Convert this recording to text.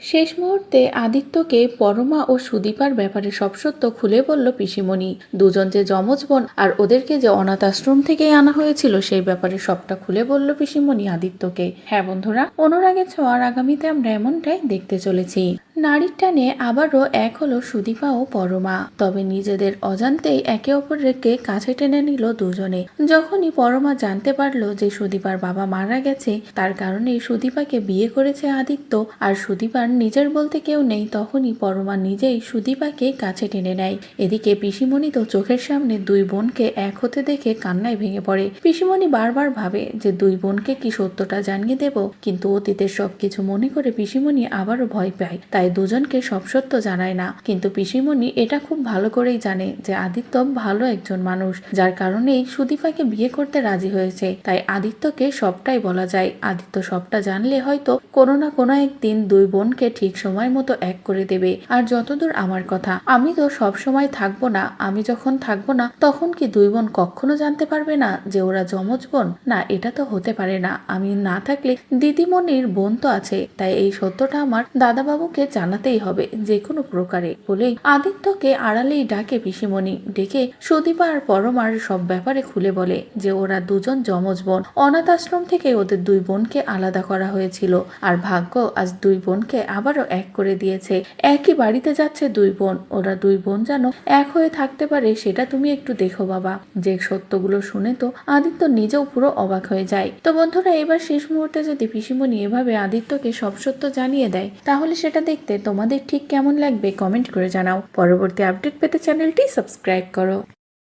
শেষ মুহূর্তে আদিত্যকে পরমা ও সুদীপার ব্যাপারে সব সত্য খুলে বলল পিসিমণি। দুজন যে যমজ বোন আর ওদেরকে যে অনাথ আশ্রম থেকেই আনা হয়েছিল সেই ব্যাপারে সবটা খুলে বলল পিসিমণি আদিত্যকে। হ্যাঁ বন্ধুরা, অনুরাগের ছোঁয়ার আগামীতে আমরা এমনটাই দেখতে চলেছি। নারীর টানে আবারও এক হলো সুদীপা ও পরমা। তবে নিজেদের অজান্তেই একে অপরকে কাছে টেনে নিল দুজনে। যখনই পরমা জানতে পারলো যে সুদীপার বাবা মারা গেছে, তার কারণেই সুদীপাকে বিয়ে করেছে আদিত্য, আর সুদীপার নিজের বলতে কেউ নেই, তখনই পরমা নিজেই সুদীপাকে কাছে টেনে নেয়। এদিকে পিসিমণি তো চোখের সামনে দুই বোনকে এক হতে দেখে কান্নায় ভেঙে পড়ে। পিসিমণি বারবার ভাবে যে দুই বোনকে কি সত্যটা জানিয়ে দেব, কিন্তু অতীতের সবকিছু মনে করে পিসিমণি আবারও ভয় পায়। তাই দুজনকে সব সত্য জানায় না। কিন্তু পিসিমণি এটা খুব ভালো করেই জানে যে আদিত্য ভালো একজন মানুষ, যার কারণেই সুদীপাকে বিয়ে করতে রাজি হয়েছে। তাই আদিত্যকে সবটাই বলা যায়। আদিত্য সবটা জানলে হয়তো কোনো না কোনো একদিন দুই বোনকে ঠিক সময় মতো এক করে দেবে। আর যতদূর আমার কথা, আমি তো সব সময় থাকবো না। আমি যখন থাকবো না তখন কি দুই বোন কখনো জানতে পারবে না যে ওরা যমজ বোন? না, এটা তো হতে পারে না। আমি না থাকলে দিদিমণির বোন তো আছে, তাই এই সত্যটা আমার দাদাবাবুকে জানাতেই হবে যে কোনো প্রকারে বলেই আদিত্যকে আড়ালেই ডাকে পিসিমণি। ডেকে সুদীপা আর পরমার সব ব্যাপারে খুলে বলে যে ওরা দুজন যমজ বোন। অনাথ আশ্রম থেকে ওদের দুই বোনকে আলাদা করা হয়েছিল, আর ভাগ্য আজ দুই বোনকে আবারও এক করে দিয়েছে। একই বাড়িতে যাচ্ছে দুই বোন, ওরা দুই বোন যেন এক হয়ে থাকতে পারে সেটা তুমি একটু দেখো বাবা। যে সত্যগুলো শুনে তো আদিত্য নিজেও পুরো অবাক হয়ে যায়। তো বন্ধুরা, এবার শেষ মুহূর্তে যদি পিসিমণি এভাবে আদিত্যকে সব সত্য জানিয়ে দেয়, তাহলে সেটা দেখতে তোমাদের ঠিক কেমন লাগবে কমেন্ট করে জানাও। পরবর্তী আপডেট পেতে চ্যানেলটি সাবস্ক্রাইব করো।